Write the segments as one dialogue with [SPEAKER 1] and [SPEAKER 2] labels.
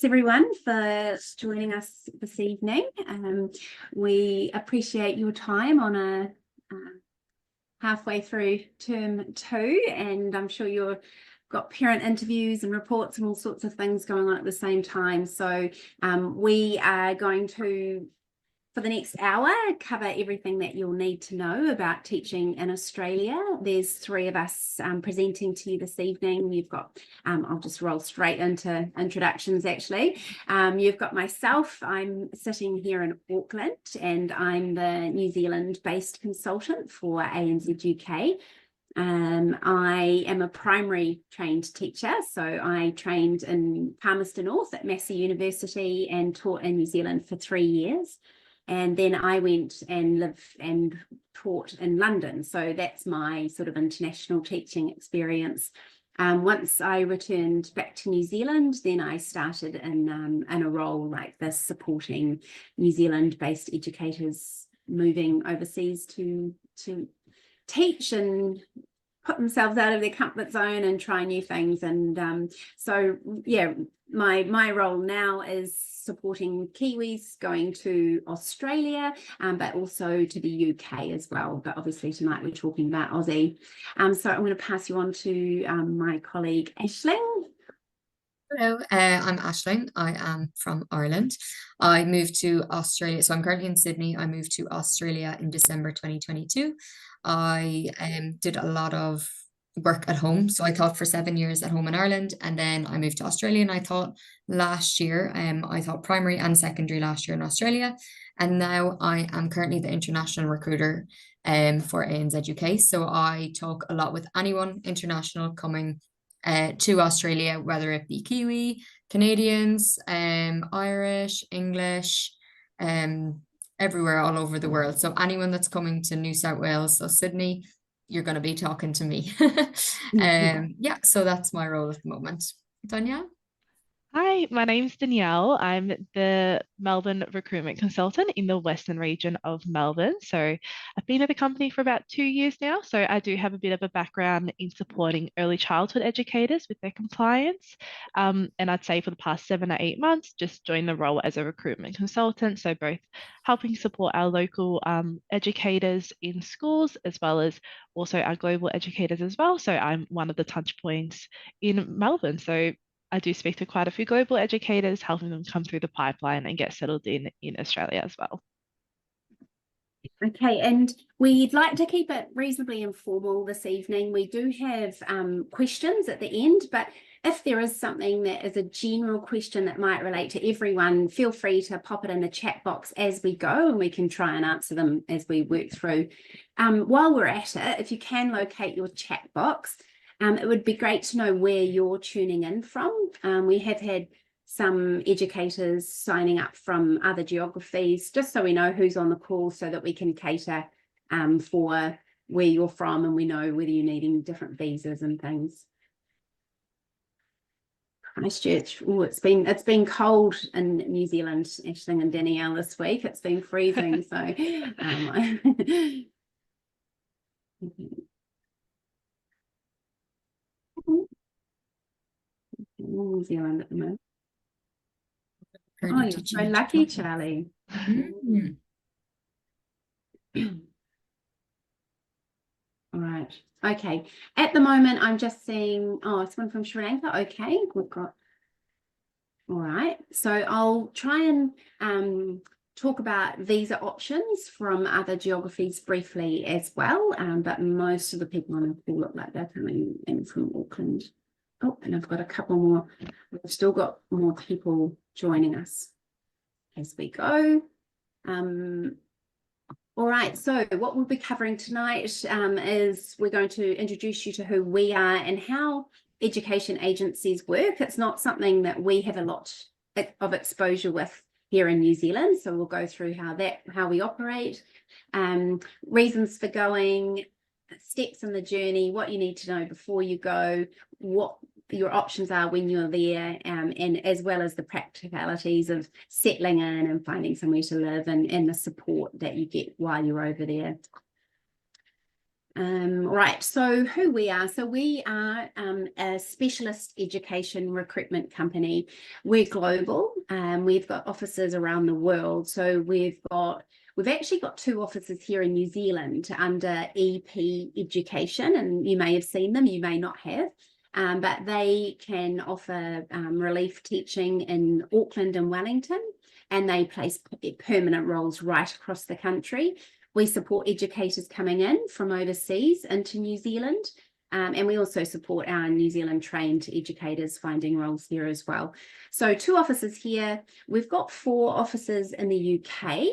[SPEAKER 1] thanks everyone for joining us this evening. We appreciate your time on a halfway through term 2, and I'm sure you've got parent interviews and reports and all sorts of things going on at the same time. So we are going to, for the next hour, cover everything that you'll need to know about teaching in Australia. There's 3 of us presenting to you this evening. You've got, I'll just roll straight into introductions actually. You've got myself, I'm sitting here in Auckland, and I'm the New Zealand-based consultant for ANZ UK. I am a primary trained teacher, so I trained in Palmerston North at Massey University and taught in New Zealand for 3 years. And then I went and lived and taught in London. So that's my sort of international teaching experience. Once I returned back to New Zealand, then I started in a role like this, supporting New Zealand-based educators moving overseas to teach and put themselves out of their comfort zone and try new things. And so, yeah, my role now is supporting Kiwis going to Australia, but also to the UK as well. But obviously tonight we're talking about Aussie. So I'm going to pass you on to my colleague Aisling.
[SPEAKER 2] Hello, I'm Aisling. I am from Ireland. I moved to Australia, so I'm currently in Sydney. I moved to Australia in December 2022. I did a lot of work at home. So I taught for 7 years at home in Ireland, and then I moved to Australia, and I taught last year. I taught primary and secondary last year in Australia, and now I am currently the international recruiter for ANZ UK. So I talk a lot with anyone international coming to Australia, whether it be Kiwi, Canadians, Irish, English, everywhere all over the world. So anyone that's coming to New South Wales, so Sydney, you're going to be talking to me. Yeah, so that's my role at the moment. Danielle?
[SPEAKER 3] Hi, my name's Danielle. I'm the Melbourne recruitment consultant in the Western region of Melbourne. So I've been at the company for about 2 years now. So I do have a bit of a background in supporting early childhood educators with their compliance. And I'd say for the past 7 or 8 months, just joined the role as a recruitment consultant. So both helping support our local educators in schools, as well as also our global educators as well. So I'm one of the touch points in Melbourne. So I do speak to quite a few global educators, helping them come through the pipeline and get settled in Australia as well.
[SPEAKER 1] Okay, and we'd like to keep it reasonably informal this evening. We do have questions at the end, but if there is something that is a general question that might relate to everyone, feel free to pop it in the chat box as we go, and we can try and answer them as we work through. While we're at it, if you can locate your chat box, it would be great to know where you're tuning in from. We have had some educators signing up from other geographies, just so we know who's on the call, so that we can cater for where you're from, and we know whether you're needing different visas and things. Christchurch. Oh, it's been cold in New Zealand, Aisling and Danielle, this week. It's been freezing, so New Zealand at the moment. Oh, you're so lucky, Charlie.
[SPEAKER 2] Mm.
[SPEAKER 1] All right. Okay. At the moment, I'm just seeing, it's one from Sri Lanka. Okay, we've got. All right. So I'll try and talk about visa options from other geographies briefly as well. But most of the people on the call look like they're coming in from Auckland. Oh, and I've got a couple more. We've still got more people joining us as we go. All right, so what we'll be covering tonight is we're going to introduce you to who we are and how education agencies work. It's not something that we have a lot of exposure with here in New Zealand, so we'll go through how we operate, reasons for going, steps in the journey, what you need to know before you go, what your options are when you're there, and as well as the practicalities of settling in and finding somewhere to live, and the support that you get while you're over there. Right, so who we are. So we are a specialist education recruitment company. We're global. We've got offices around the world. So we've actually got 2 offices here in New Zealand under EP Education, and you may have seen them, you may not have. But they can offer relief teaching in Auckland and Wellington, and they place permanent roles right across the country. We support educators coming in from overseas into New Zealand, and we also support our New Zealand trained educators finding roles here as well. So 2 offices here. We've got 4 offices in the UK,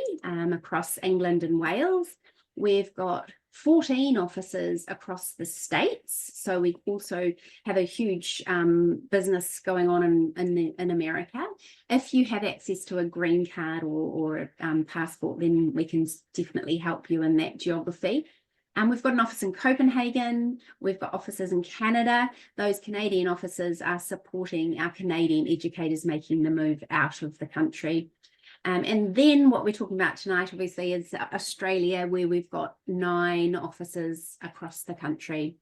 [SPEAKER 1] across England and Wales. We've got 14 offices across the States. So we also have a huge business going on in America. If you have access to a green card or passport, then we can definitely help you in that geography. And we've got an office in Copenhagen. We've got offices in Canada. Those Canadian offices are supporting our Canadian educators making the move out of the country. And then what we're talking about tonight, obviously, is Australia, where we've got 9 offices across the country.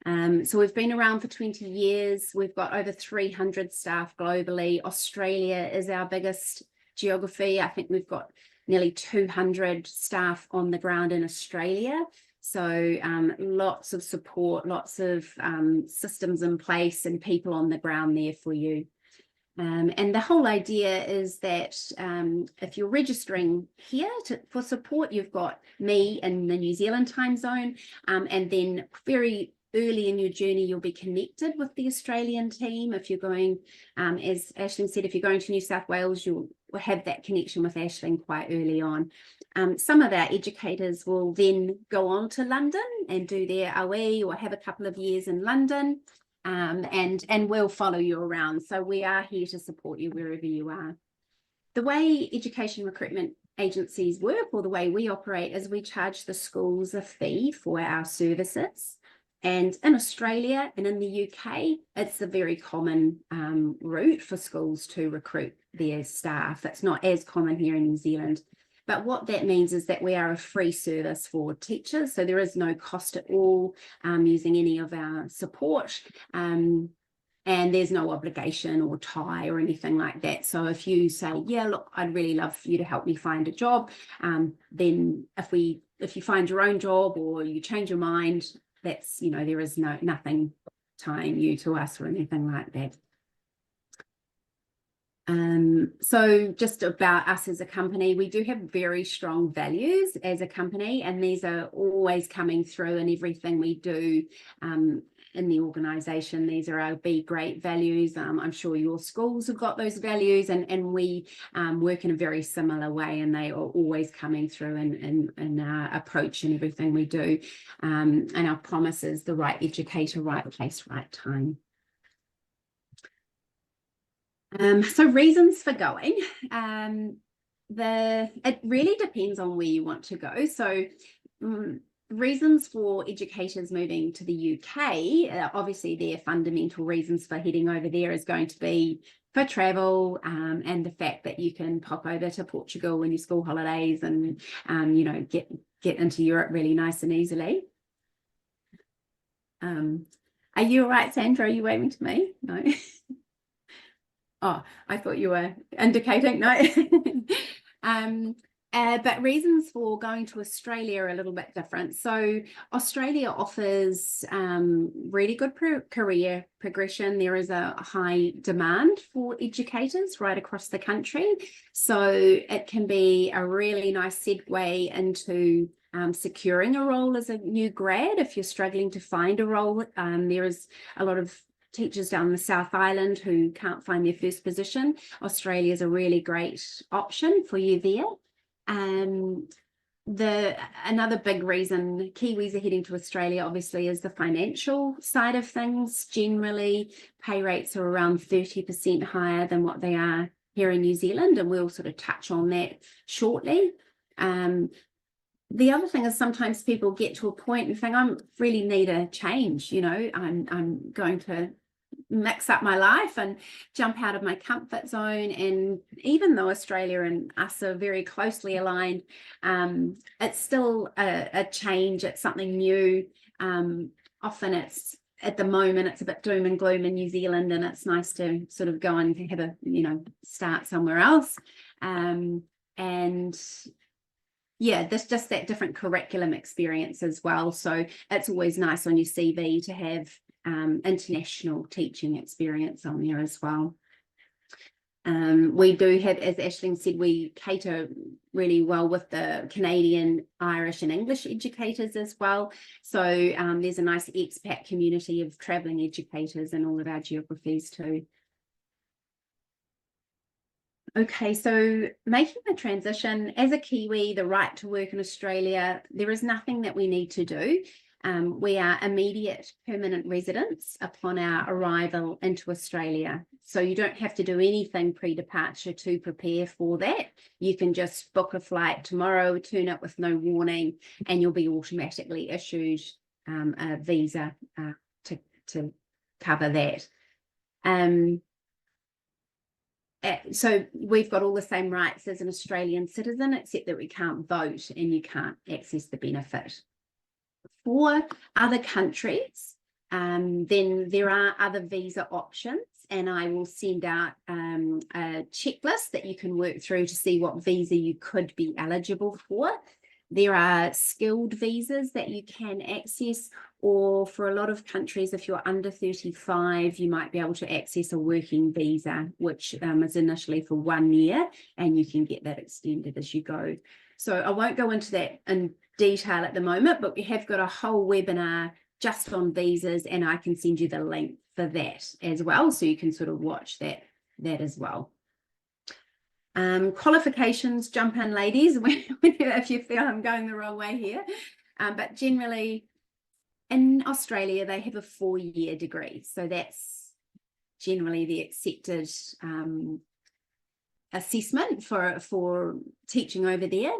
[SPEAKER 1] So we've been around for 20 years. We've got over 300 staff globally. Australia is our biggest geography. I think we've got nearly 200 staff on the ground in Australia. So lots of support, lots of systems in place and people on the ground there for you. And the whole idea is that if you're registering here for support, you've got me in the New Zealand time zone, and then very early in your journey, you'll be connected with the Australian team. If you're going, as Aisling said, if you're going to New South Wales, you'll have that connection with Aisling quite early on. Some of our educators will then go on to London and do their OE or have a couple of years in London. And we'll follow you around. So we are here to support you wherever you are. The way education recruitment agencies work, or the way we operate, is we charge the schools a fee for our services. And in Australia and in the UK, it's a very common route for schools to recruit their staff. It's not as common here in New Zealand. But what that means is that we are a free service for teachers. So there is no cost at all using any of our support. And there's no obligation or tie or anything like that. So if you say, yeah, look, I'd really love for you to help me find a job, then if you find your own job or you change your mind, that's, there is nothing tying you to us or anything like that. So just about us as a company, we do have very strong values as a company, and these are always coming through in everything we do in the organisation. These are our Be Great values. I'm sure your schools have got those values, and we work in a very similar way, and they are always coming through in our approach and everything we do. And our promise is the right educator, right place, right time. So reasons for going, it really depends on where you want to go. So reasons for educators moving to the UK, obviously their fundamental reasons for heading over there is going to be for travel, and the fact that you can pop over to Portugal in your school holidays and get into Europe really nice and easily. Are you all right, Sandra? Are you waving to me? No. Oh, I thought you were indicating, no. But reasons for going to Australia are a little bit different. So Australia offers really good career progression. There is a high demand for educators right across the country. So it can be a really nice segue into securing a role as a new grad if you're struggling to find a role. There is a lot of teachers down the South Island who can't find their first position. Australia is a really great option for you there. Another big reason Kiwis are heading to Australia, obviously, is the financial side of things. Generally, pay rates are around 30% higher than what they are here in New Zealand, and we'll sort of touch on that shortly. The other thing is sometimes people get to a point and think, I really need a change, I'm going to mix up my life and jump out of my comfort zone. And even though Australia and us are very closely aligned, it's still a change. It's something new. Often it's, at the moment, it's a bit doom and gloom in New Zealand, and it's nice to sort of go and have a, start somewhere else. And yeah, there's just that different curriculum experience as well. So it's always nice on your CV to have international teaching experience on there as well. We do have, as Aisling said, we cater really well with the Canadian, Irish and English educators as well. So there's a nice expat community of travelling educators in all of our geographies too. Okay, so making the transition as a Kiwi, the right to work in Australia, there is nothing that we need to do. We are immediate permanent residents upon our arrival into Australia. So you don't have to do anything pre-departure to prepare for that. You can just book a flight tomorrow, turn up with no warning, and you'll be automatically issued a visa to cover that. So we've got all the same rights as an Australian citizen, except that we can't vote and you can't access the benefit. For other countries, then there are other visa options, and I will send out a checklist that you can work through to see what visa you could be eligible for. There are skilled visas that you can access, or for a lot of countries, if you're under 35, you might be able to access a working visa, which is initially for 1 year, and you can get that extended as you go. So I won't go into that in detail at the moment, but we have got a whole webinar just on visas, and I can send you the link for that as well, so you can sort of watch that as well. Qualifications, jump in, ladies, if you feel I'm going the wrong way here. But generally, in Australia, they have a 4-year degree. So that's generally the accepted assessment for teaching over there.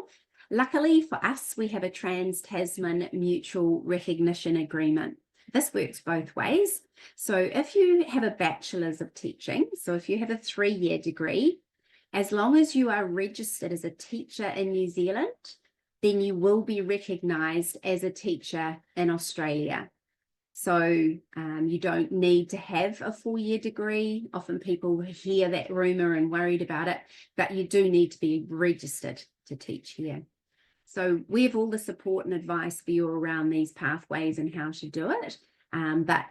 [SPEAKER 1] Luckily for us, we have a Trans-Tasman Mutual Recognition Agreement. This works both ways. So if you have a bachelor's of teaching, so if you have a 3-year degree, as long as you are registered as a teacher in New Zealand, then you will be recognised as a teacher in Australia. So you don't need to have a 4-year degree. Often people hear that rumour and worried about it, but you do need to be registered to teach here. So we have all the support and advice for you around these pathways and how to do it. But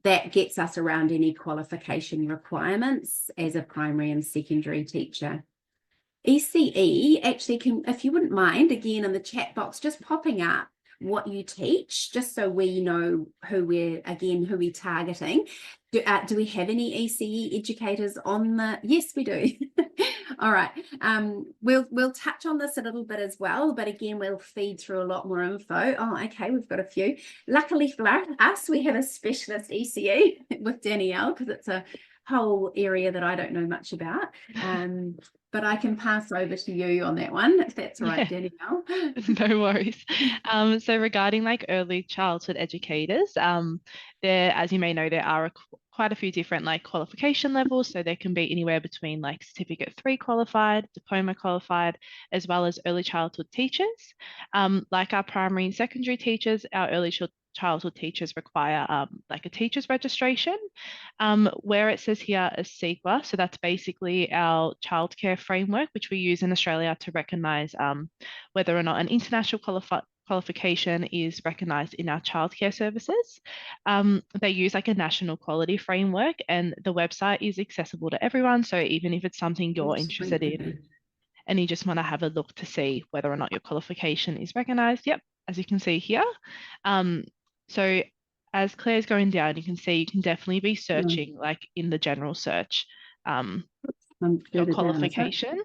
[SPEAKER 1] that gets us around any qualification requirements as a primary and secondary teacher. ECE actually can, if you wouldn't mind, again in the chat box, just popping up what you teach, just so we know who we're targeting. Do we have any ECE educators on the? Yes, we do. All right. We'll touch on this a little bit as well, but again, we'll feed through a lot more info. Oh, okay, we've got a few. Luckily for us, we have a specialist ECE with Danielle, because it's a whole area that I don't know much about. But I can pass over to you on that one, if that's all right, Danielle.
[SPEAKER 3] No worries. So regarding like early childhood educators, there, as you may know, there are quite a few different like qualification levels. So there can be anywhere between like Certificate 3 qualified, Diploma qualified, as well as early childhood teachers. Like our primary and secondary teachers, our early childhood teachers require like a teacher's registration, where it says here a CEQA. So that's basically our childcare framework, which we use in Australia to recognise whether or not an international qualification is recognised in our childcare services. They use like a national quality framework, and the website is accessible to everyone. So even if it's something you're interested in and you just want to have a look to see whether or not your qualification is recognised, yep, as you can see here. So as Claire's going down, you can see you can definitely be searching like in the general search your qualification.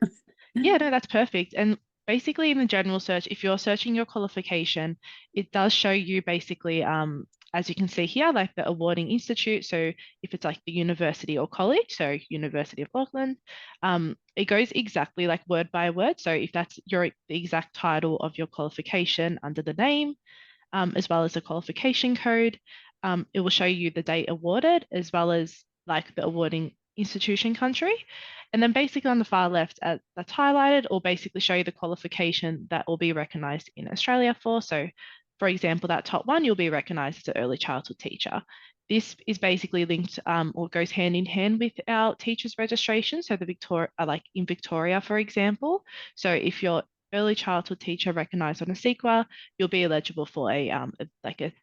[SPEAKER 3] Yeah, no, that's perfect. And basically in the general search, if you're searching your qualification, it does show you basically, as you can see here, like the awarding institute. So if it's like the university or college, so University of Auckland, it goes exactly like word by word. So if that's the exact title of your qualification under the name, as well as the qualification code. it will show you the date awarded as well as like the awarding institution country. And then basically on the far left, that's highlighted, or basically show you the qualification that will be recognised in Australia for. So for example, that top one, you'll be recognised as an early childhood teacher. This is basically linked or goes hand in hand with our teachers registration. So the Victoria, like in Victoria, for example. So if you're early childhood teacher recognised on a CEQA, you'll be eligible for a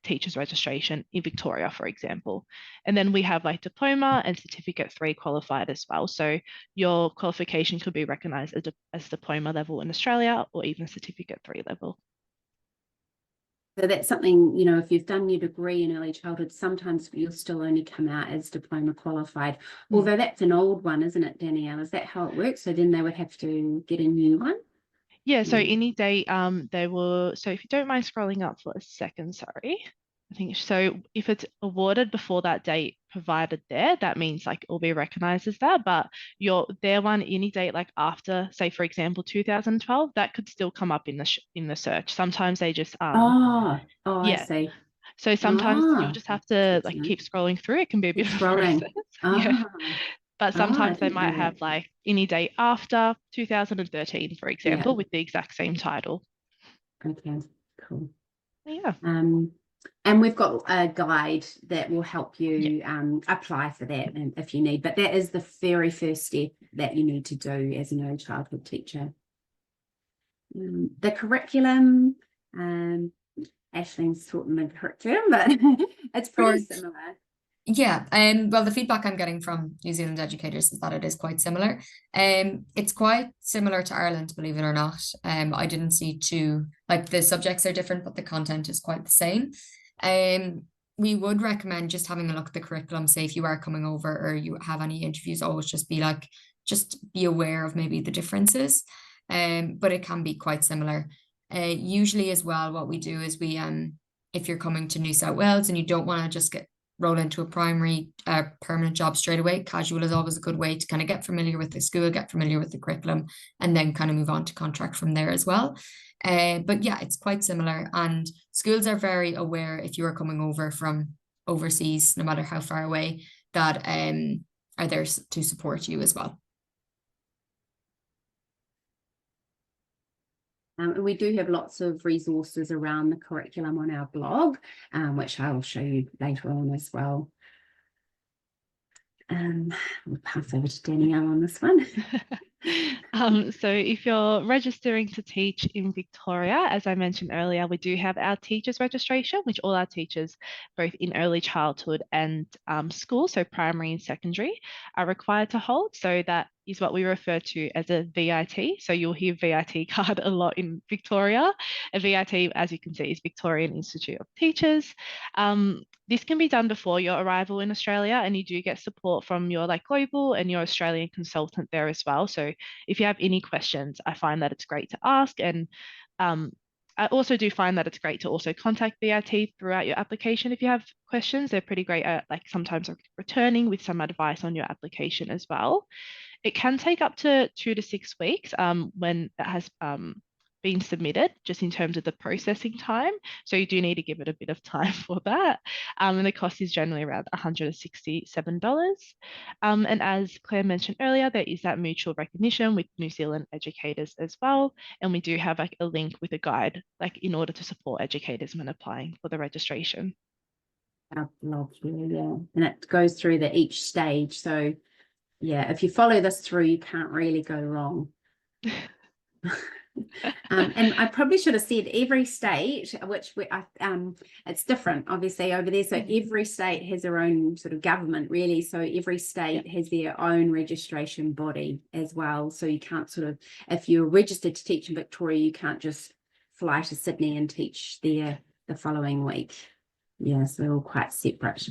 [SPEAKER 3] teacher's registration in Victoria, for example. And then we have like diploma and certificate 3 qualified as well. So your qualification could be recognised as diploma level in Australia or even certificate 3 level.
[SPEAKER 1] So that's something, you know, if you've done your degree in early childhood, sometimes you'll still only come out as diploma qualified. Although that's an old one, isn't it, Danielle? Is that how it works? So then they would have to get a new one?
[SPEAKER 3] Yeah, so any date they will, so if you don't mind scrolling up for a second, sorry. I think so if it's awarded before that date provided there, that means like it will be recognized as that, but their one, any date like after, say for example 2012, that could still come up in the search. Sometimes they just
[SPEAKER 1] I
[SPEAKER 3] yeah.
[SPEAKER 1] see.
[SPEAKER 3] So sometimes you'll just have to like keep scrolling through. It can be a bit of a process. Yeah. But sometimes they might have like any date after 2013, for example, with the exact same title.
[SPEAKER 1] Okay, cool.
[SPEAKER 3] Yeah.
[SPEAKER 1] And we've got a guide that will help you apply for that if you need, but that is the very first step that you need to do as an early childhood teacher. The curriculum, Ashleen's taught in the curriculum, but it's pretty similar.
[SPEAKER 2] Yeah, well, the feedback I'm getting from New Zealand educators is that it is quite similar. It's quite similar to Ireland, believe it or not. I didn't see like the subjects are different, but the content is quite the same. We would recommend just having a look at the curriculum, say if you are coming over or you have any interviews, always just be aware of maybe the differences. But it can be quite similar. Usually as well, what we do is if you're coming to New South Wales and you don't want to just roll into a primary permanent job straight away, casual is always a good way to kind of get familiar with the school, get familiar with the curriculum, and then kind of move on to contract from there as well. But yeah, it's quite similar, and schools are very aware if you are coming over from overseas, no matter how far away, that are there to support you as well.
[SPEAKER 1] We do have lots of resources around the curriculum on our blog, which I will show you later on as well. We'll pass over to Danielle on this one.
[SPEAKER 3] So if you're registering to teach in Victoria, as I mentioned earlier, we do have our teachers registration, which all our teachers, both in early childhood and school, so primary and secondary, are required to hold. So that is what we refer to as a VIT. So you'll hear VIT card a lot in Victoria. A VIT, as you can see, is Victorian Institute of Teachers. This can be done before your arrival in Australia, and you do get support from your like global and your Australian consultant there as well. So if you have any questions, I find that it's great to ask. And I also do find that it's great to also contact VIT throughout your application if you have questions. They're pretty great at like sometimes returning with some advice on your application as well. It can take up to 2 to 6 weeks when it has been submitted, just in terms of the processing time. So you do need to give it a bit of time for that. And the cost is generally around $167. And as Claire mentioned earlier, there is that mutual recognition with New Zealand educators as well. And we do have like a link with a guide, like in order to support educators when applying for the registration.
[SPEAKER 1] Lovely, yeah. And it goes through each stage. So yeah, if you follow this through, you can't really go wrong. And I probably should have said every state, which it's different obviously over there. So every state has their own sort of government really. So every state has their own registration body as well. So you can't sort of, if you're registered to teach in Victoria, you can't just fly to Sydney and teach there the following week. Yeah, so they're all quite separate.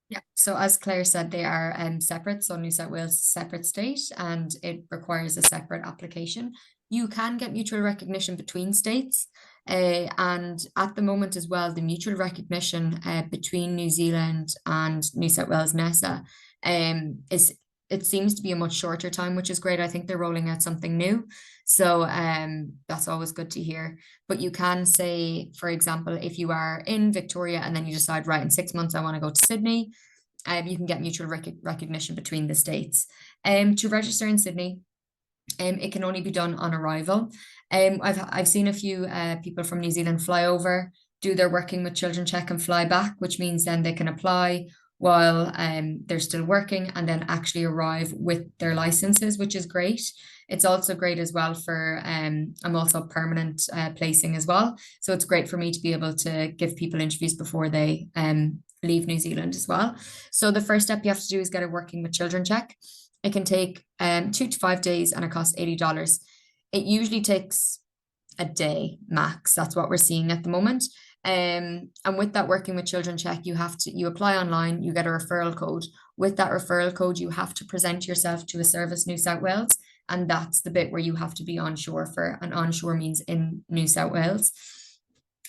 [SPEAKER 2] Yeah, so as Claire said, they are separate. So New South Wales is a separate state and it requires a separate application. You can get mutual recognition between states. And at the moment as well, the mutual recognition between New Zealand and New South Wales NESA is it seems to be a much shorter time, which is great. I think they're rolling out something new. So that's always good to hear. But you can say, for example, if you are in Victoria and then you decide, right, in 6 months I want to go to Sydney, you can get mutual recognition between the states. To register in Sydney, it can only be done on arrival. I've seen a few people from New Zealand fly over, do their working with children check and fly back, which means then they can apply while they're still working and then actually arrive with their licenses, which is great. It's also great as well for I'm also permanent placing as well. So it's great for me to be able to give people interviews before they leave New Zealand as well. So the first step you have to do is get a working with children check. It can take 2 to 5 days and it costs $80. It usually takes a day max. That's what we're seeing at the moment. And with that working with children check, you apply online, you get a referral code. With that referral code, you have to present yourself to a service New South Wales. And that's the bit where you have to be onshore for, and onshore means in New South Wales.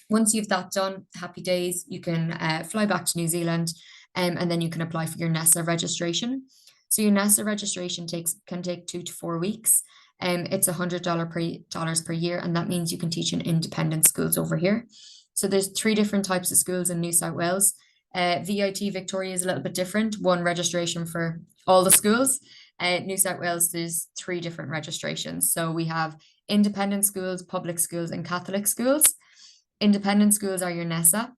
[SPEAKER 2] Once you've that done, happy days, you can fly back to New Zealand and then you can apply for your NESA registration. So your NESA registration can take 2 to 4 weeks. It's $100 per year, and that means you can teach in independent schools over here. So there's 3 different types of schools in New South Wales. VIT Victoria is a little bit different, one registration for all the schools. New South Wales, there's 3 different registrations. So we have independent schools, public schools, and Catholic schools. Independent schools are your NESA,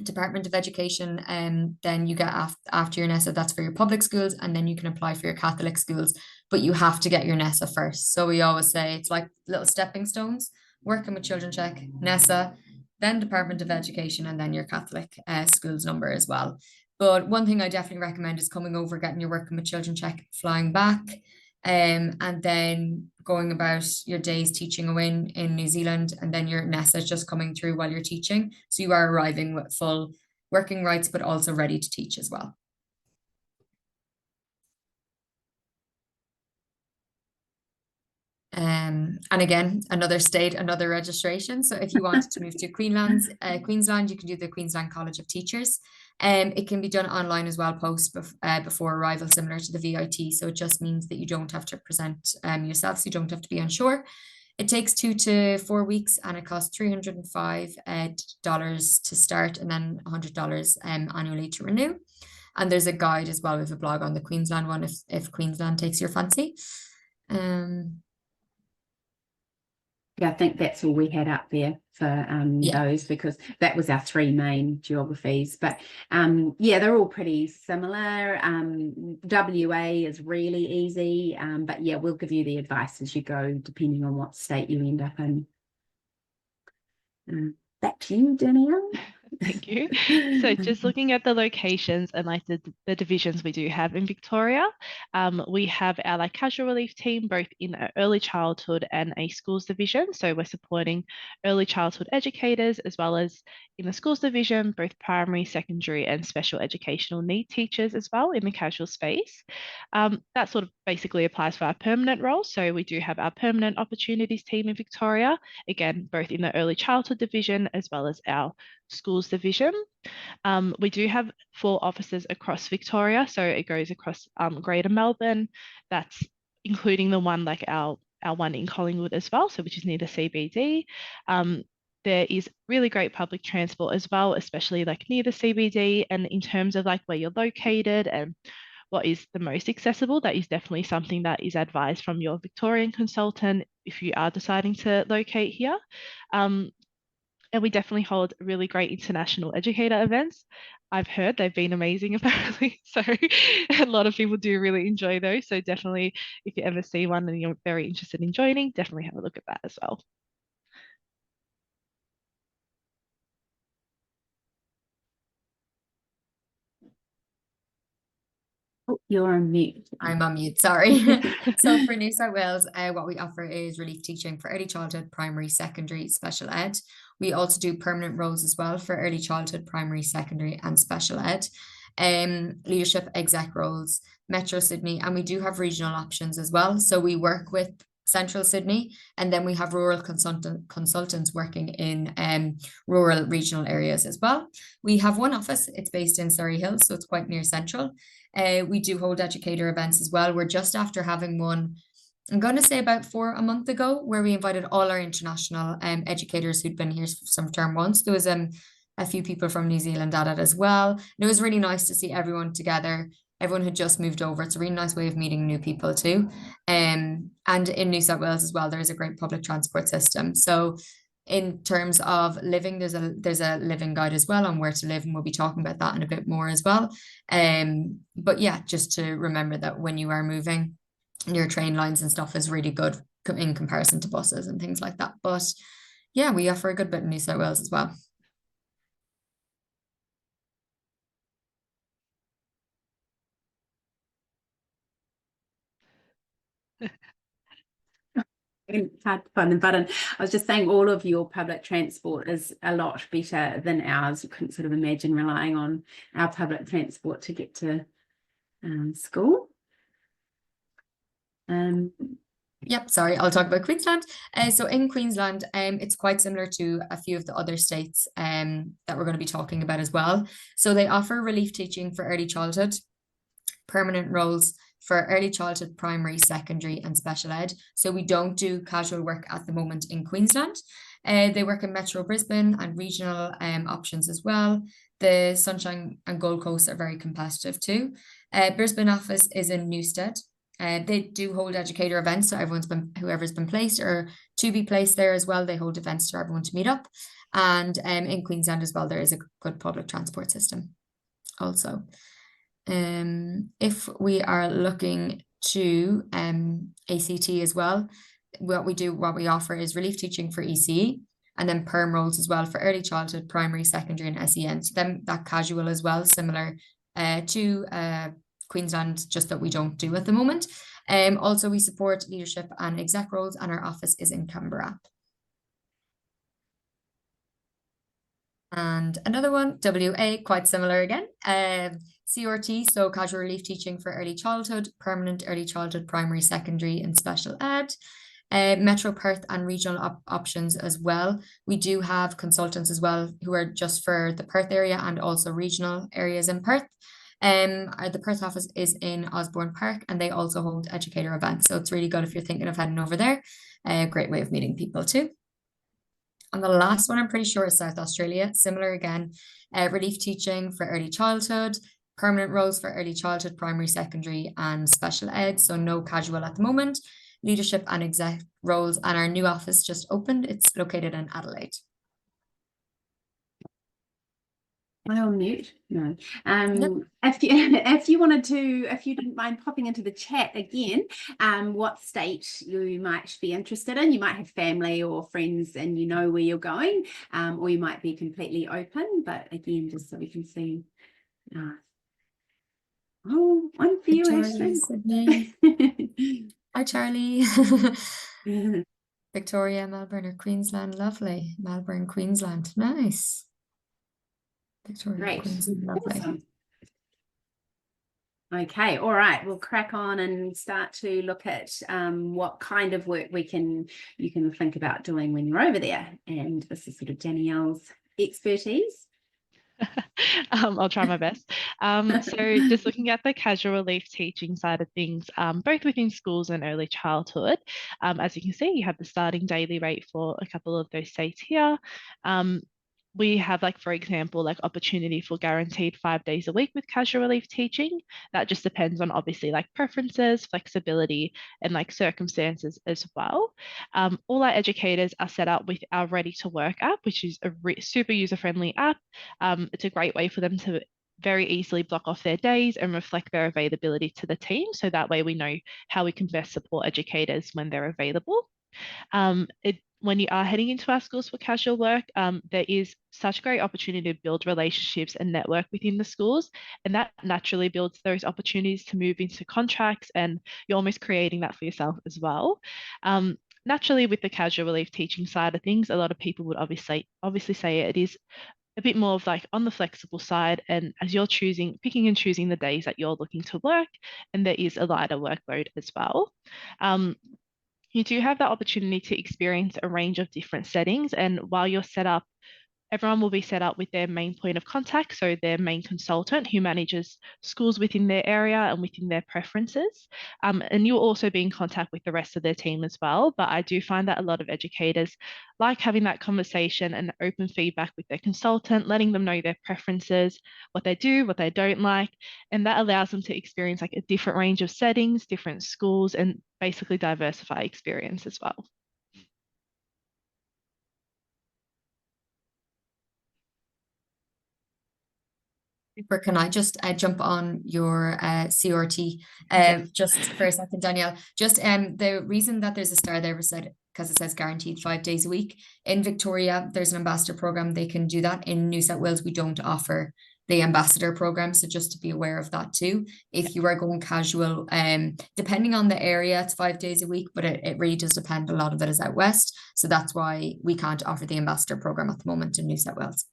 [SPEAKER 2] Department of Education, and then you get after your NESA, that's for your public schools, and then you can apply for your Catholic schools, but you have to get your NESA first. So we always say it's like little stepping stones, working with children check, NESA, then Department of Education, and then your Catholic schools number as well. But one thing I definitely recommend is coming over, getting your working with children check, flying back, and then going about your days teaching away in New Zealand, and then your NESA is just coming through while you're teaching. So you are arriving with full working rights, but also ready to teach as well. And again, another state, another registration. So if you wanted to move to Queensland, you can do the Queensland College of Teachers. It can be done online as well, before arrival, similar to the VIT. So it just means that you don't have to present yourself, so you don't have to be unsure. It takes 2 to 4 weeks and it costs $305 to start and then $100 annually to renew. And there's a guide as well with a blog on the Queensland one if Queensland takes your fancy.
[SPEAKER 1] Yeah, I think that's all we had up there for those, because that was our 3 main geographies. But yeah, they're all pretty similar. WA is really easy, but yeah, we'll give you the advice as you go, depending on what state you end up in. Back to you, Danielle.
[SPEAKER 3] Thank you. So just looking at the locations and like the divisions we do have in Victoria, we have our like casual relief team both in an early childhood and a schools division. So we're supporting early childhood educators as well as in the schools division, both primary, secondary and special educational need teachers as well in the casual space. That sort of basically applies for our permanent roles. So we do have our permanent opportunities team in Victoria, again, both in the early childhood division as well as our schools division. We do have 4 offices across Victoria, so it goes across Greater Melbourne. That's including the one like our one in Collingwood as well, so which is near the CBD. There is really great public transport as well, especially like near the CBD, and in terms of like where you're located and what is the most accessible, that is definitely something that is advised from your Victorian consultant if you are deciding to locate here. And we definitely hold really great international educator events. I've heard they've been amazing apparently. So a lot of people do really enjoy those. So definitely if you ever see one and you're very interested in joining, definitely have a look at that as well.
[SPEAKER 1] Oh, you're on mute.
[SPEAKER 2] I'm on mute, sorry. So for New South Wales, what we offer is relief teaching for early childhood, primary, secondary, special ed. We also do permanent roles as well for early childhood, primary, secondary and special ed. Leadership exec roles, Metro Sydney, and we do have regional options as well. So we work with Central Sydney, and then we have rural consultants working in rural regional areas as well. We have one office, it's based in Surrey Hills, so it's quite near Central. We do hold educator events as well. We're just after having one, I'm going to say about a month ago, where we invited all our international educators who'd been here some term once. There was a few people from New Zealand at it as well. And it was really nice to see everyone together. Everyone had just moved over. It's a really nice way of meeting new people too. And in New South Wales as well, there is a great public transport system. So in terms of living, there's a living guide as well on where to live, and we'll be talking about that in a bit more as well. But yeah, just to remember that when you are moving, your train lines and stuff is really good in comparison to buses and things like that. But yeah, we offer a good bit in New South Wales as well.
[SPEAKER 1] It's hard to find the button. I was just saying all of your public transport is a lot better than ours. You couldn't sort of imagine relying on our public transport to get to school.
[SPEAKER 2] Yep, sorry, I'll talk about Queensland. So in Queensland, it's quite similar to a few of the other states that we're going to be talking about as well. So they offer relief teaching for early childhood, permanent roles for early childhood, primary, secondary, and special ed. So we don't do casual work at the moment in Queensland. They work in Metro Brisbane and regional options as well. The Sunshine and Gold Coast are very competitive too. Brisbane office is in Newstead. They do hold educator events, so whoever's been placed or to be placed there as well, they hold events for everyone to meet up. And in Queensland as well, there is a good public transport system also. If we are looking to ACT as well, what we offer is relief teaching for ECE, and then perm roles as well for early childhood, primary, secondary, and SEN. So then that casual as well, similar to Queensland, just that we don't do at the moment. Also, we support leadership and exec roles, and our office is in Canberra. And another one, WA, quite similar again. CRT, so casual relief teaching for early childhood, permanent early childhood, primary, secondary, and special ed. Metro Perth and regional options as well. We do have consultants as well who are just for the Perth area and also regional areas in Perth. The Perth office is in Osborne Park, and they also hold educator events. So it's really good if you're thinking of heading over there. A great way of meeting people too. And the last one, I'm pretty sure, is South Australia. Similar again, relief teaching for early childhood, permanent roles for early childhood, primary, secondary, and special ed. So no casual at the moment. Leadership and exec roles, and our new office just opened. It's located in Adelaide.
[SPEAKER 1] Am I on mute? No.
[SPEAKER 2] Yep.
[SPEAKER 1] If you didn't mind popping into the chat again, what state you might be interested in. You might have family or friends and you know where you're going, or you might be completely open, but again, just so we can see. Oh, one for you,
[SPEAKER 2] Sydney.
[SPEAKER 1] Ashley.
[SPEAKER 2] Hi, Charlie. Victoria, Melbourne, or Queensland. Lovely. Melbourne, Queensland. Nice. Victoria,
[SPEAKER 1] Great.
[SPEAKER 2] Queensland. Lovely.
[SPEAKER 1] Awesome. Okay, all right, we'll crack on and start to look at what kind of work you can think about doing when you're over there. And this is sort of Danielle's expertise.
[SPEAKER 3] I'll try my best. So just looking at the casual relief teaching side of things, both within schools and early childhood, as you can see, you have the starting daily rate for a couple of those states here. We have, like, for example, like opportunity for guaranteed 5 days a week with casual relief teaching. That just depends on obviously like preferences, flexibility, and like circumstances as well. All our educators are set up with our Ready to Work app, which is a super user-friendly app. It's a great way for them to very easily block off their days and reflect their availability to the team. So that way we know how we can best support educators when they're available. When you are heading into our schools for casual work, there is such a great opportunity to build relationships and network within the schools, and that naturally builds those opportunities to move into contracts, and you're almost creating that for yourself as well. Naturally, with the casual relief teaching side of things, a lot of people would obviously say it is a bit more of like on the flexible side, and as you're picking and choosing the days that you're looking to work, and there is a lighter workload as well. You do have that opportunity to experience a range of different settings, and while you're set up everyone will be set up with their main point of contact, so their main consultant who manages schools within their area and within their preferences. And you'll also be in contact with the rest of their team as well. But I do find that a lot of educators like having that conversation and open feedback with their consultant, letting them know their preferences, what they do, what they don't like. And that allows them to experience like a different range of settings, different schools, and basically diversify experience as well.
[SPEAKER 2] Super. Can I just jump on your CRT
[SPEAKER 3] Yes.
[SPEAKER 2] just for a second, Danielle? Just the reason that there's a star there was because it says guaranteed 5 days a week. In Victoria, there's an ambassador program. They can do that. In New South Wales, we don't offer the ambassador program. So just to be aware of that too. If you are going casual, depending on the area, it's 5 days a week, but it really does depend. A lot of it is out west. So that's why we can't offer the ambassador program at the moment in New South Wales.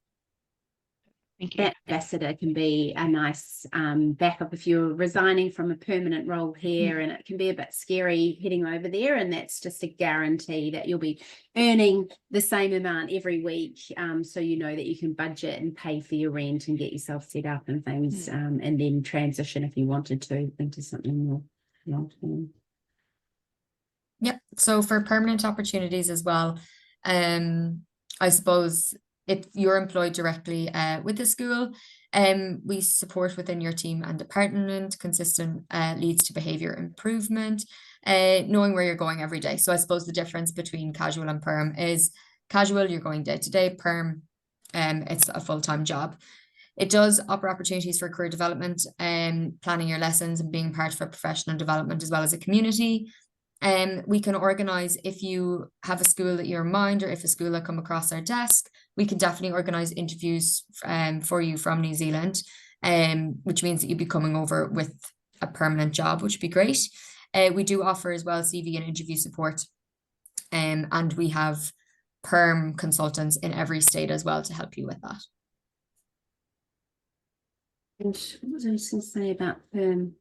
[SPEAKER 3] Thank you.
[SPEAKER 1] That ambassador can be a nice backup if you're resigning from a permanent role here, and it can be a bit scary heading over there, and that's just a guarantee that you'll be earning the same amount every week, so you know that you can budget and pay for your rent and get yourself set up and things, and then transition if you wanted to into something more long-term.
[SPEAKER 2] Yep. So for permanent opportunities as well, I suppose if you're employed directly with the school, we support within your team and department. Consistent leads to behavior improvement, knowing where you're going every day. So I suppose the difference between casual and perm is casual, you're going day to day. Perm, it's a full-time job. It does offer opportunities for career development and planning your lessons and being part of a professional development as well as a community. We can organise, if you have a school that you're in mind, or if a school that come across our desk, we can definitely organise interviews for you from New Zealand, which means that you'd be coming over with a permanent job, which would be great. We do offer as well CV and interview support, and we have perm consultants in every state as well to help you with that.
[SPEAKER 1] And what was I just going to say about perm?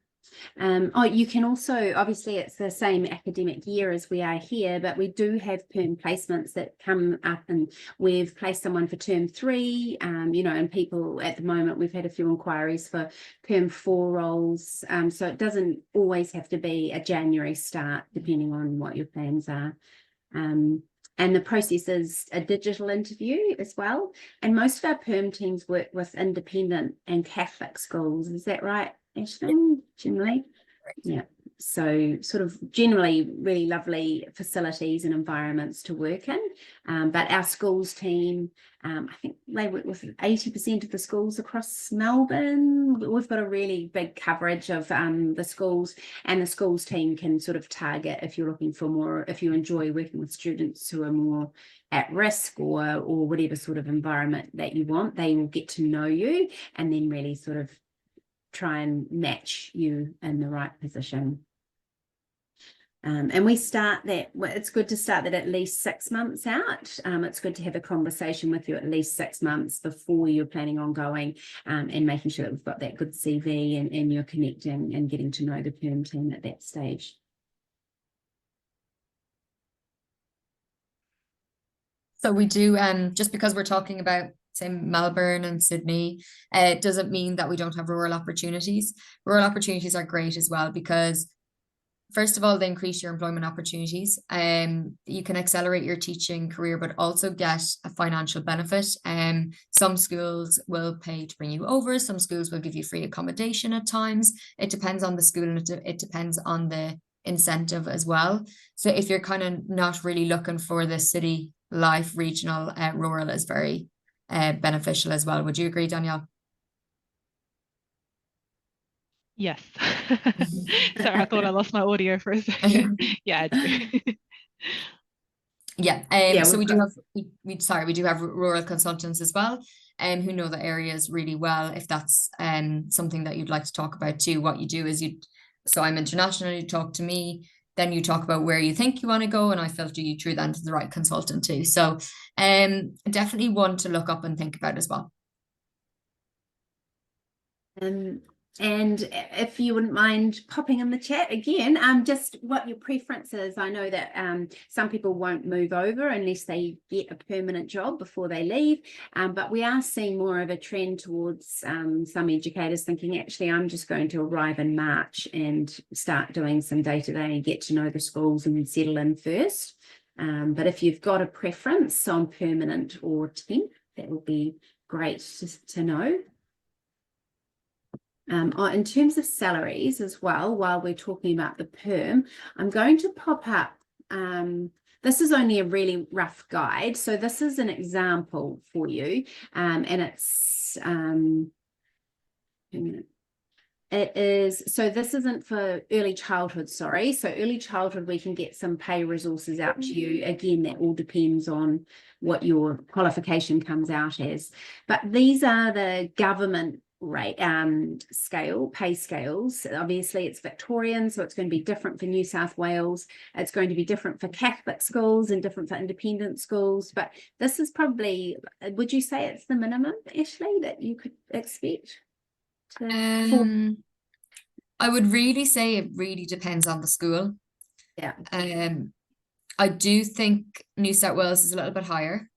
[SPEAKER 1] You can also, obviously it's the same academic year as we are here, but we do have perm placements that come up, and we've placed someone for term 3, and people at the moment, we've had a few inquiries for perm 4 roles. So it doesn't always have to be a January start, depending on what your plans are. And the process is a digital interview as well. And most of our perm teams work with independent and Catholic schools. Is that right, Aisling? Generally? Yeah. So sort of generally really lovely facilities and environments to work in. But our schools team, I think they work with 80% of the schools across Melbourne. We've got a really big coverage of the schools, and the schools team can sort of target if you're looking for more, if you enjoy working with students who are more at risk or whatever sort of environment that you want, they will get to know you and then really sort of try and match you in the right position. And we start that, it's good to start that at least 6 months out. It's good to have a conversation with you at least 6 months before you're planning on going, and making sure that we've got that good CV and you're connecting and getting to know the perm team at that stage.
[SPEAKER 2] So we do, just because we're talking about, say, Melbourne and Sydney, it doesn't mean that we don't have rural opportunities. Rural opportunities are great as well because, first of all, they increase your employment opportunities. You can accelerate your teaching career, but also get a financial benefit. Some schools will pay to bring you over. Some schools will give you free accommodation at times. It depends on the school, and it depends on the incentive as well. So if you're kind of not really looking for the city life, regional, rural is very beneficial as well. Would you agree, Danielle?
[SPEAKER 3] Yes. Sorry, I thought I lost my audio for a second. Yeah, I do.
[SPEAKER 2] Yeah. So we do have rural consultants as well, who know the areas really well. If that's something that you'd like to talk about too, what you do is so I'm international, you talk to me, then you talk about where you think you want to go, and I filter you through then to the right consultant too. So definitely one to look up and think about as well.
[SPEAKER 1] And if you wouldn't mind popping in the chat again, just what your preference is. I know that some people won't move over unless they get a permanent job before they leave, but we are seeing more of a trend towards some educators thinking, actually, I'm just going to arrive in March and start doing some day-to-day and get to know the schools and settle in first. But if you've got a preference on permanent or temp, that would be great to know. In terms of salaries as well, while we're talking about the perm, I'm going to pop up, this is only a really rough guide, so this is an example for you, and it's, it is, so this isn't for early childhood, sorry. So early childhood, we can get some pay resources out to you. Again, that all depends on what your qualification comes out as. But these are the government rate pay scales. Obviously, it's Victorian, so it's going to be different for New South Wales. It's going to be different for Catholic schools and different for independent schools. But this is probably, would you say it's the minimum, Ashley, that you could expect?
[SPEAKER 2] I would really say it really depends on the school.
[SPEAKER 1] Yeah.
[SPEAKER 2] I do think New South Wales is a little bit higher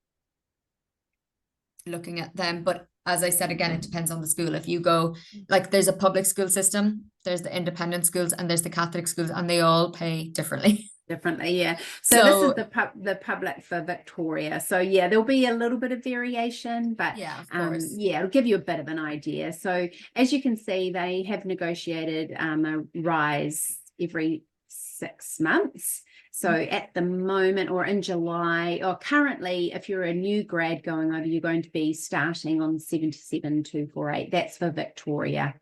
[SPEAKER 2] looking at them, but as I said again, it depends on the school. If you go, like, there's a public school system, there's the independent schools, and there's the Catholic schools, and they all pay differently.
[SPEAKER 1] Yeah. So this is the public for Victoria. So yeah, there'll be a little bit of variation, but
[SPEAKER 2] yeah, of course.
[SPEAKER 1] yeah, it'll give you a bit of an idea. So as you can see, they have negotiated a rise every 6 months. So at the moment, or in July, or currently, if you're a new grad going over, you're going to be starting on 77,248. That's for Victoria.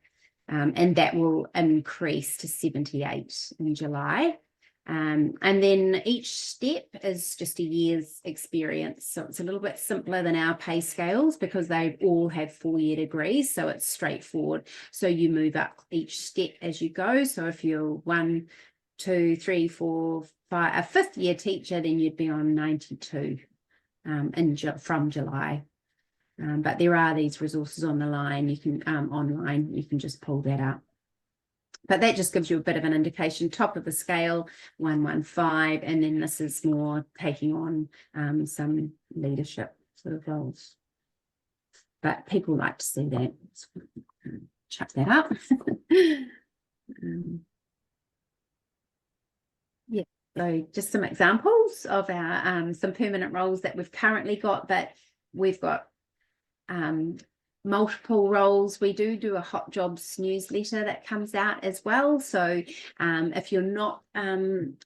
[SPEAKER 1] And that will increase to 78 in July. And then each step is just a year's experience. So it's a little bit simpler than our pay scales because they all have 4-year degrees. So it's straightforward. So you move up each step as you go. So if you're 1, 2, 3, 4, 5, a 5th year teacher, then you'd be on 92 from July. But there are these resources on the line. You can online, you can just pull that up. But that just gives you a bit of an indication. Top of the scale, 115, and then this is more taking on some leadership sort of roles. But people like to see that. So, chuck that up. Yeah, so just some examples of our some permanent roles that we've currently got, but we've got multiple roles. We do a hot jobs newsletter that comes out as well. So if you're not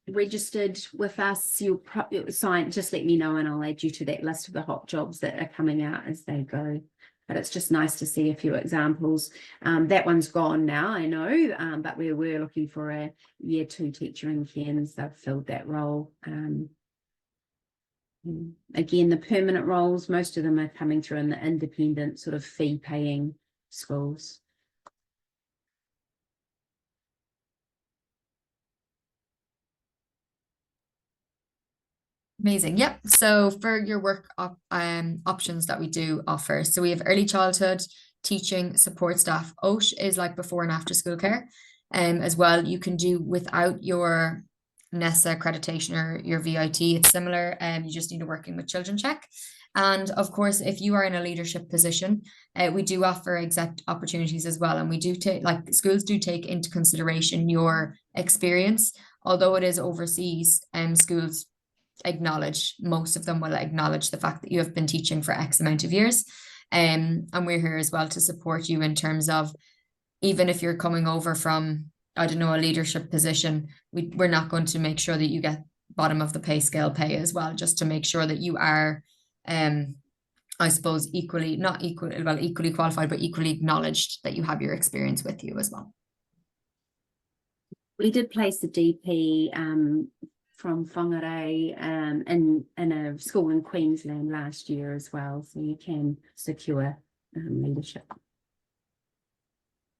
[SPEAKER 1] registered with us, you'll sign, just let me know and I'll add you to that list of the hot jobs that are coming out as they go. But it's just nice to see a few examples. That one's gone now, I know, but we were looking for a year 2 teacher in Cairns. They've filled that role. Again, the permanent roles, most of them are coming through in the independent sort of fee paying schools.
[SPEAKER 2] Amazing. Yep. So for your work options that we do offer, so we have early childhood teaching support staff. OSH is like before and after school care. As well, you can do without your NESA accreditation or your VIT. It's similar, you just need a working with children check. And of course, if you are in a leadership position, we do offer exec opportunities as well. And we do take, like, schools do take into consideration your experience, although it is overseas, schools acknowledge, most of them will acknowledge the fact that you have been teaching for X amount of years. And we're here as well to support you in terms of, even if you're coming over from, I don't know, a leadership position, we're not going to make sure that you get bottom of the pay scale pay as well, just to make sure that you are, I suppose, equally qualified, but equally acknowledged that you have your experience with you as well.
[SPEAKER 1] We did place the DP from Whangarei in a school in Queensland last year as well, so you can secure leadership.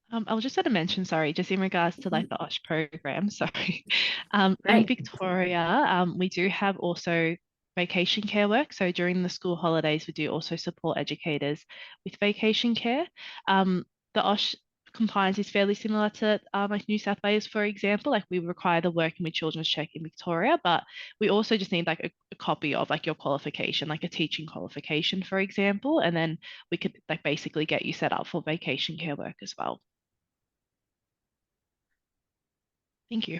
[SPEAKER 3] I was just going to mention, sorry, just in regards to like the OSH program, sorry. In Victoria, we do have also vacation care work. So during the school holidays, we do also support educators with vacation care. The OSH compliance is fairly similar to like New South Wales, for example. Like we require the working with children's check in Victoria, but we also just need like a copy of like your qualification, like a teaching qualification, for example, and then we could like basically get you set up for vacation care work as well. Thank you.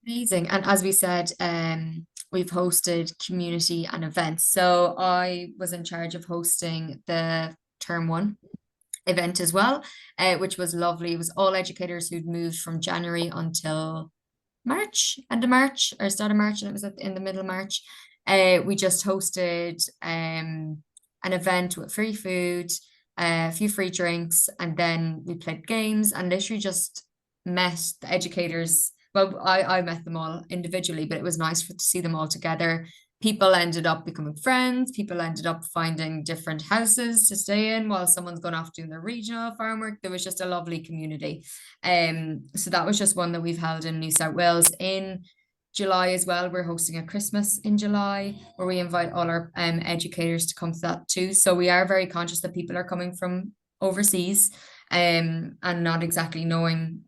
[SPEAKER 2] Amazing. And as we said, we've hosted community and events. So I was in charge of hosting the term 1 event as well, which was lovely. It was all educators who'd moved from January until March, end of March or start of March, and it was in the middle of March. We just hosted an event with free food, a few free drinks, and then we played games and literally just met the educators. Well, I met them all individually, but it was nice to see them all together. People ended up becoming friends. People ended up finding different houses to stay in while someone's gone off doing their regional farm work. There was just a lovely community. So that was just one that we've held in New South Wales. In July as well, we're hosting a Christmas in July where we invite all our educators to come to that too. So we are very conscious that people are coming from overseas and not exactly going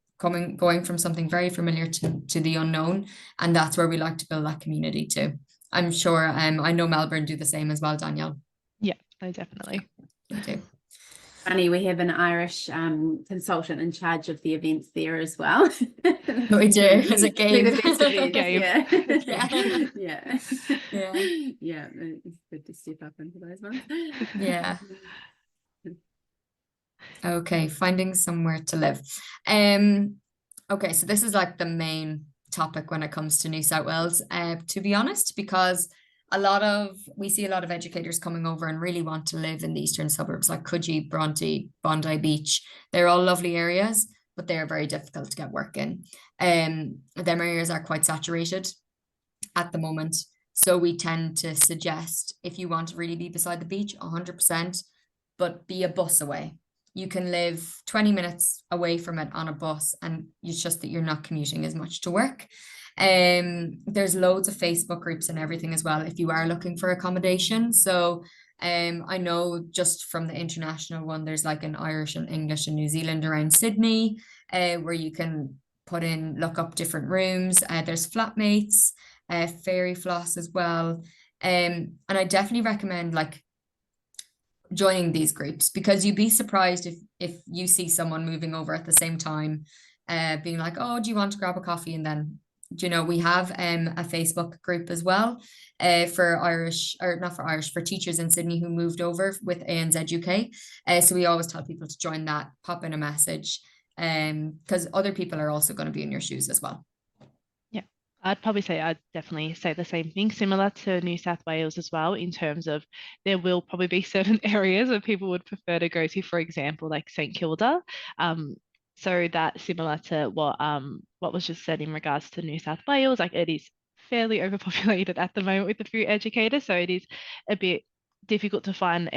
[SPEAKER 2] from something very familiar to the unknown. And that's where we like to build that community too. I'm sure I know Melbourne do the same as well, Danielle.
[SPEAKER 3] Yeah, no, definitely.
[SPEAKER 2] They do.
[SPEAKER 1] Funny, we have an Irish consultant in charge of the events there as well.
[SPEAKER 2] We do, as a game.
[SPEAKER 1] We're the best events,
[SPEAKER 3] Game.
[SPEAKER 1] yeah.
[SPEAKER 2] Yeah.
[SPEAKER 1] Yeah.
[SPEAKER 2] Yeah.
[SPEAKER 1] Yeah, it's good to step up into those ones.
[SPEAKER 2] Yeah. Okay, finding somewhere to live. Okay, so this is like the main topic when it comes to New South Wales, to be honest, because we see a lot of educators coming over and really want to live in the eastern suburbs like Coogee, Bronte, Bondi Beach. They're all lovely areas, but they're very difficult to get work in. Them areas are quite saturated at the moment. So we tend to suggest if you want to really be beside the beach, 100%, but be a bus away. You can live 20 minutes away from it on a bus, and it's just that you're not commuting as much to work. There's loads of Facebook groups and everything as well if you are looking for accommodation. So I know just from the international one, there's like an Irish and English and New Zealand around Sydney, where you can look up different rooms. There's Flatmates, Fairy Floss as well. And I definitely recommend like joining these groups, because you'd be surprised if you see someone moving over at the same time, being like, oh, do you want to grab a coffee? And then, we have a Facebook group as well for teachers in Sydney who moved over with ANZ UK. So we always tell people to join that, pop in a message, because other people are also going to be in your shoes as well.
[SPEAKER 3] I'd definitely say the same thing, similar to New South Wales as well, in terms of there will probably be certain areas that people would prefer to go to, for example, like St Kilda. So that's similar to what was just said in regards to New South Wales. Like it is fairly overpopulated at the moment with a few educators, so it is a bit difficult to find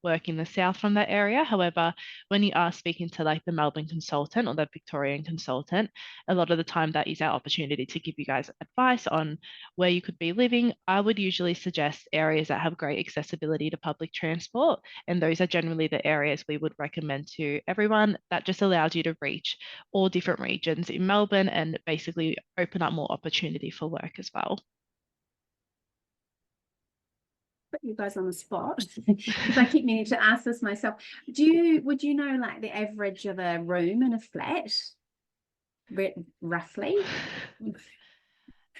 [SPEAKER 3] work in the south from that area. However, when you are speaking to like the Melbourne consultant or the Victorian consultant, a lot of the time that is our opportunity to give you guys advice on where you could be living. I would usually suggest areas that have great accessibility to public transport, and those are generally the areas we would recommend to everyone. That just allows you to reach all different regions in Melbourne and basically open up more opportunity for work as well.
[SPEAKER 1] Put you guys on the spot because I keep meaning to ask this myself. Would you know like the average of a room in a flat, roughly?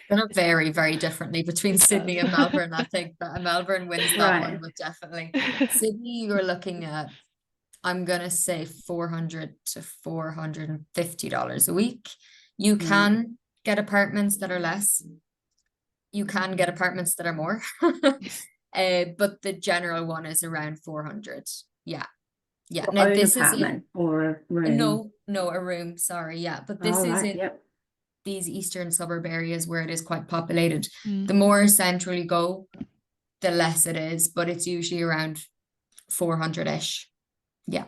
[SPEAKER 2] Gonna vary very differently between Sydney and Melbourne. I think that Melbourne wins that one, but definitely Sydney, you're looking at, I'm gonna say $400 to $450 a week. You can get apartments that are less. You can get apartments that are more. But the general one is around 400. Yeah. Now this is
[SPEAKER 1] or a room.
[SPEAKER 2] No, a room. Sorry. Yeah, but this is in these eastern suburb areas where it is quite populated. The more central you go, the less it is, but it's usually around 400-ish. Yeah.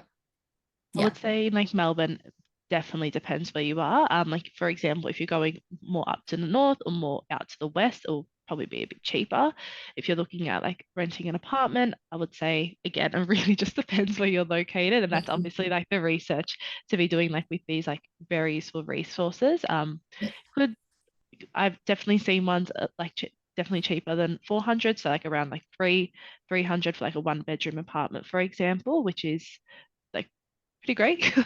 [SPEAKER 3] I would say like Melbourne definitely depends where you are. Like for example, if you're going more up to the north or more out to the west or probably be a bit cheaper. If you're looking at like renting an apartment, I would say again, it really just depends where you're located, and that's obviously like the research to be doing like with these like very useful resources. Could I've definitely seen ones like definitely cheaper than 400, so like around like 300 for like a 1 bedroom apartment, for example, which is like pretty great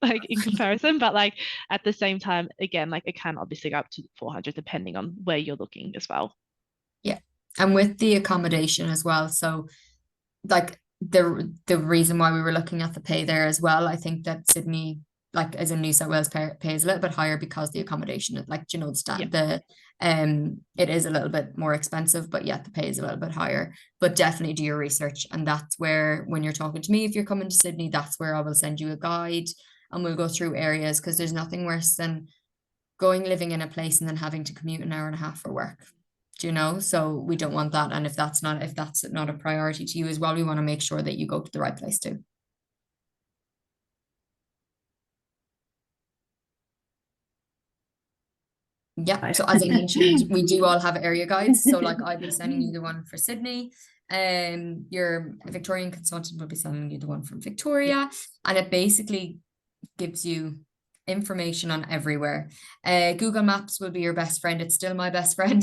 [SPEAKER 3] like in comparison, but like at the same time, again, like it can obviously go up to 400 depending on where you're looking as well.
[SPEAKER 2] Yeah. And with the accommodation as well. So like the reason why we were looking at the pay there as well, I think that Sydney, like as in New South Wales, pays a little bit higher because the accommodation, like you know,
[SPEAKER 3] Yeah.
[SPEAKER 2] it is a little bit more expensive, but yet the pay is a little bit higher. But definitely do your research, and that's where when you're talking to me, if you're coming to Sydney, that's where I will send you a guide and we'll go through areas, because there's nothing worse than living in a place and then having to commute an hour and a half for work. Do you know? So we don't want that. And if that's not a priority to you as well, we want to make sure that you go to the right place too. Yeah. So as I mentioned, we do all have area guides. So like I'll be sending you the one for Sydney. Your Victorian consultant will be sending you the one from Victoria. And it basically gives you information on everywhere. Google Maps will be your best friend. It's still my best friend.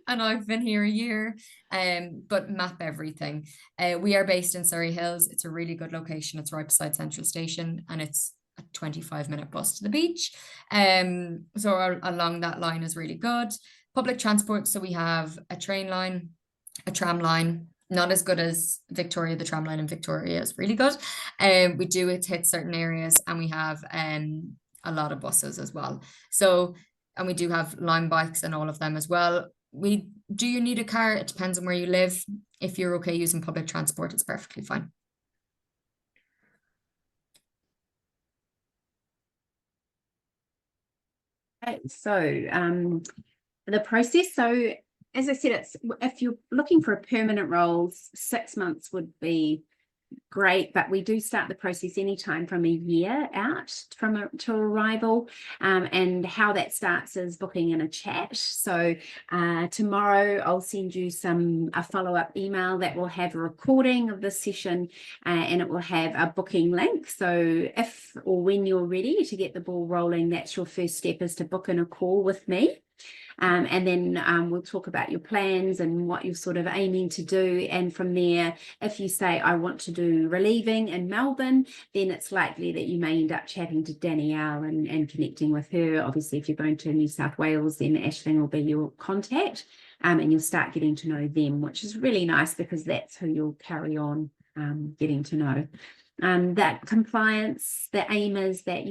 [SPEAKER 2] And I've been here a year. But map everything. We are based in Surrey Hills. It's a really good location. It's right beside Central Station, and it's a 25-minute bus to the beach. So along that line is really good. Public transport. So we have a train line, a tram line. Not as good as Victoria. The tram line in Victoria is really good. We do hit certain areas, and we have a lot of buses as well. So, and we do have Lime bikes and all of them as well. Do you need a car? It depends on where you live. If you're okay using public transport, it's perfectly fine.
[SPEAKER 1] So the process. So as I said, it's if you're looking for a permanent role, 6 months would be great, but we do start the process anytime from a year out to arrival, and how that starts is booking in a chat. So tomorrow I'll send you a follow-up email that will have a recording of this session, and it will have a booking link. So if or when you're ready to get the ball rolling, that's your first step, is to book in a call with me. And then we'll talk about your plans and what you're sort of aiming to do. And from there, if you say, I want to do relieving in Melbourne, then it's likely that you may end up chatting to Danielle and connecting with her. Obviously, if you're going to New South Wales, then Aisling will be your contact, and you'll start getting to know them, which is really nice because that's who you'll carry on getting to know. That compliance, the aim is that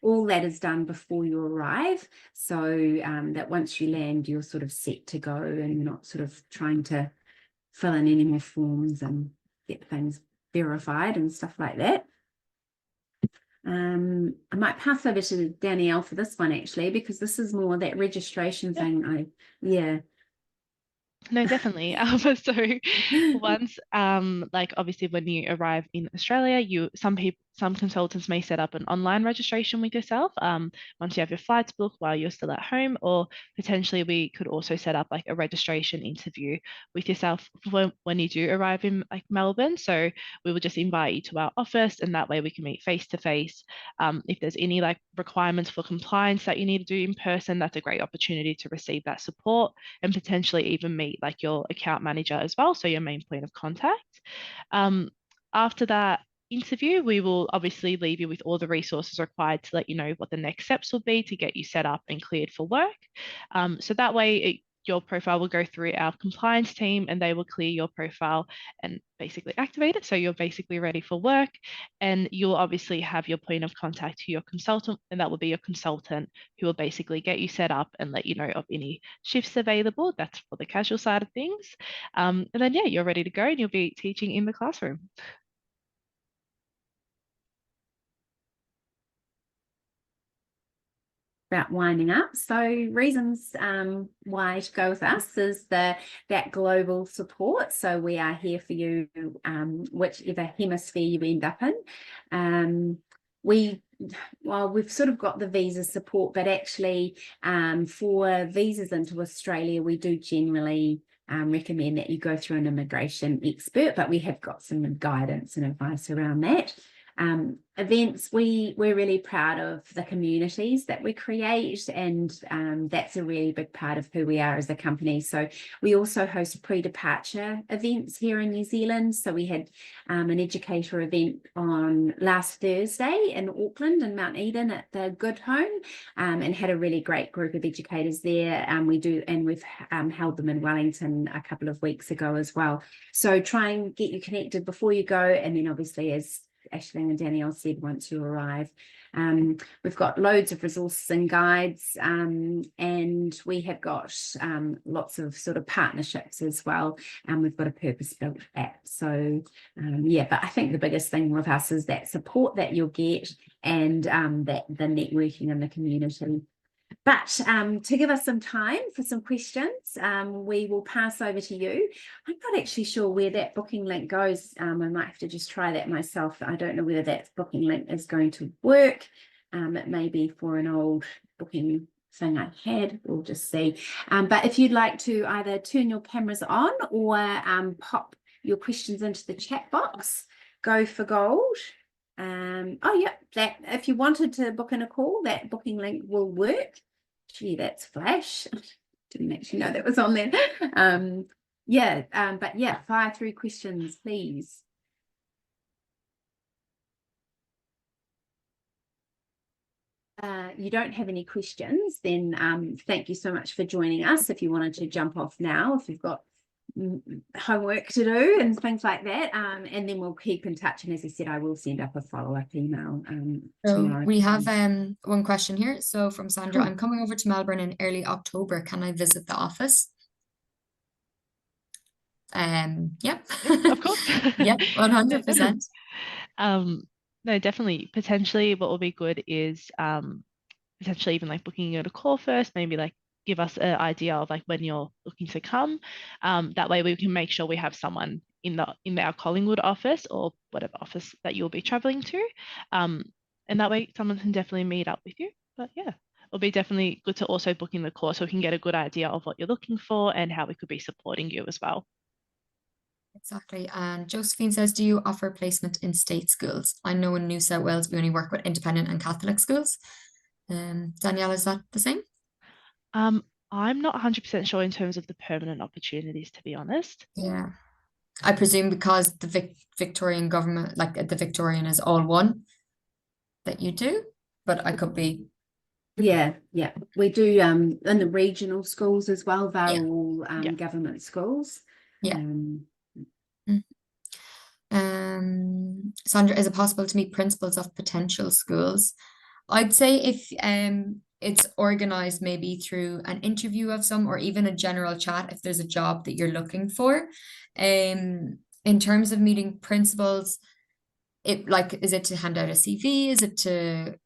[SPEAKER 1] all that is done before you arrive, so that once you land, you're sort of set to go and you're not sort of trying to fill in any more forms and get things verified and stuff like that. I might pass over to Danielle for this one, actually, because this is more that registration thing.
[SPEAKER 3] No, definitely. So once, like obviously when you arrive in Australia, some consultants may set up an online registration with yourself. Once you have your flights booked while you're still at home, or potentially we could also set up like a registration interview with yourself when you do arrive in like Melbourne. So we will just invite you to our office, and that way we can meet face to face. If there's any like requirements for compliance that you need to do in person, that's a great opportunity to receive that support, and potentially even meet like your account manager as well, so your main point of contact. After that interview, we will obviously leave you with all the resources required to let you know what the next steps will be to get you set up and cleared for work. So that way your profile will go through our compliance team, and they will clear your profile and basically activate it. So you're basically ready for work, and you'll obviously have your point of contact to your consultant, and that will be your consultant who will basically get you set up and let you know of any shifts available. That's for the casual side of things. And then, yeah, you're ready to go and you'll be teaching in the classroom.
[SPEAKER 1] About winding up. So reasons why to go with us is that global support. So we are here for you, whichever hemisphere you end up in. well, we've sort of got the visa support, but actually for visas into Australia, we do generally recommend that you go through an immigration expert, but we have got some guidance and advice around that. Events, we're really proud of the communities that we create, and that's a really big part of who we are as a company. So we also host pre-departure events here in New Zealand. So we had an educator event on last Thursday in Auckland and Mount Eden at the Good Home, and had a really great group of educators there. We've held them in Wellington a couple of weeks ago as well. So try and get you connected before you go, and then obviously, as Aisling and Danielle said, once you arrive. We've got loads of resources and guides, and we have got lots of sort of partnerships as well, and we've got a purpose-built app. So yeah, but I think the biggest thing with us is that support that you'll get, and that the networking in the community. But to give us some time for some questions, we will pass over to you. I'm not actually sure where that booking link goes. I might have to just try that myself. I don't know whether that booking link is going to work. It may be for an old booking thing I had. We'll just see. But if you'd like to either turn your cameras on or pop your questions into the chat box, go for gold. Oh yeah, that if you wanted to book in a call, that booking link will work. Gee, that's flash. Didn't actually know that was on there. But yeah, fire through questions, please. You don't have any questions, then thank you so much for joining us. If you wanted to jump off now, if you've got homework to do and things like that, and then we'll keep in touch, and as I said, I will send up a follow-up email
[SPEAKER 2] So
[SPEAKER 1] tomorrow.
[SPEAKER 2] we have one question here. So from Sandra,
[SPEAKER 1] Cool.
[SPEAKER 2] I'm coming over to Melbourne in early October. Can I visit the office? Yep.
[SPEAKER 3] Of course.
[SPEAKER 2] Yep, 100%.
[SPEAKER 3] No, definitely. Potentially, what will be good is potentially even like booking you at a call first, maybe like give us an idea of like when you're looking to come. That way we can make sure we have someone in our Collingwood office or whatever office that you'll be traveling to. And that way someone can definitely meet up with you. But yeah, it'll be definitely good to also book in the course so we can get a good idea of what you're looking for and how we could be supporting you as well.
[SPEAKER 2] Exactly. And Josephine says, do you offer placement in state schools? I know in New South Wales we only work with independent and Catholic schools. Danielle, is that the same?
[SPEAKER 3] I'm not 100% sure in terms of the permanent opportunities, to be honest.
[SPEAKER 2] Yeah. I presume because the Victorian government, like the Victorian is all one, that you do, but I could be.
[SPEAKER 1] Yeah, we do in the regional schools as well. They're
[SPEAKER 2] Yeah.
[SPEAKER 1] all
[SPEAKER 3] Yeah.
[SPEAKER 1] government schools.
[SPEAKER 2] Yeah. Sandra, is it possible to meet principals of potential schools? I'd say if it's organized maybe through an interview of some, or even a general chat if there's a job that you're looking for. In terms of meeting principals, is it to hand out a CV? Is it to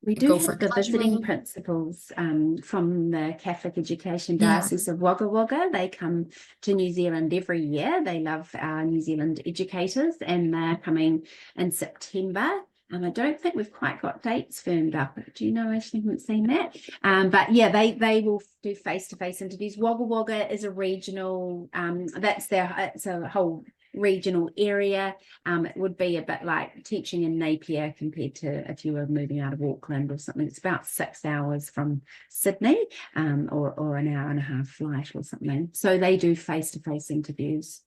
[SPEAKER 1] We do
[SPEAKER 2] go for
[SPEAKER 1] have the visiting
[SPEAKER 2] casual?
[SPEAKER 1] principals from the Catholic Education
[SPEAKER 2] Yeah.
[SPEAKER 1] Diocese of Wagga Wagga. They come to New Zealand every year. They love our New Zealand educators, and they're coming in September. I don't think we've quite got dates firmed up. Do you know? I actually haven't seen that. But yeah, they will do face-to-face interviews. Wagga Wagga is a regional. It's a whole regional area. It would be a bit like teaching in Napier compared to if you were moving out of Auckland or something. It's about 6 hours from Sydney, or an hour and a half flight or something. So they do face-to-face interviews.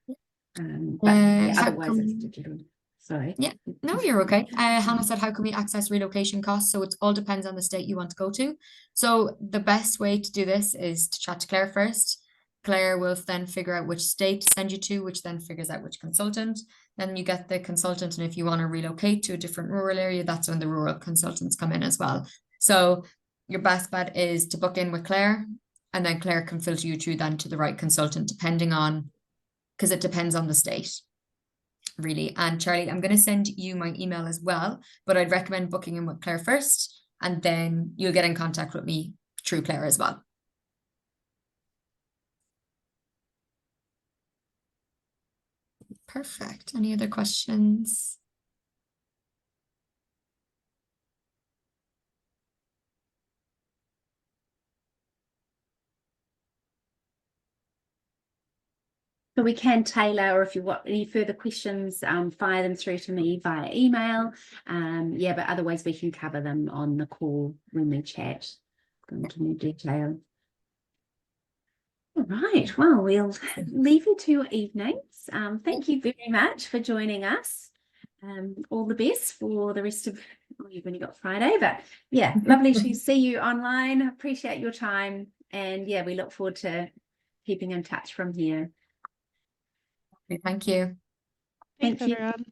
[SPEAKER 1] But yeah, otherwise it's digital. Sorry.
[SPEAKER 2] Yeah, no, you're okay. Hannah said, how can we access relocation costs? So it all depends on the state you want to go to. So the best way to do this is to chat to Claire first. Claire will then figure out which state to send you to, which then figures out which consultant. Then you get the consultant, and if you want to relocate to a different rural area, that's when the rural consultants come in as well. So your best bet is to book in with Claire, and then Claire can filter you through then to the right consultant, because it depends on the state, really. And Charlie, I'm going to send you my email as well, but I'd recommend booking in with Claire first, and then you'll get in contact with me through Claire as well. Perfect. Any other questions?
[SPEAKER 1] So we can tailor, or if you've got any further questions, fire them through to me via email. Yeah, but otherwise we can cover them on the call when we chat. Go into more detail. All right, well, we'll leave you to your evenings. Thank you very much for joining us. All the best for the rest of, well, you've only got Friday, but yeah, lovely to see you online. Appreciate your time. And yeah, we look forward to keeping in touch from here.
[SPEAKER 2] Thank you.
[SPEAKER 3] Thanks,
[SPEAKER 1] Thank you.
[SPEAKER 3] everyone.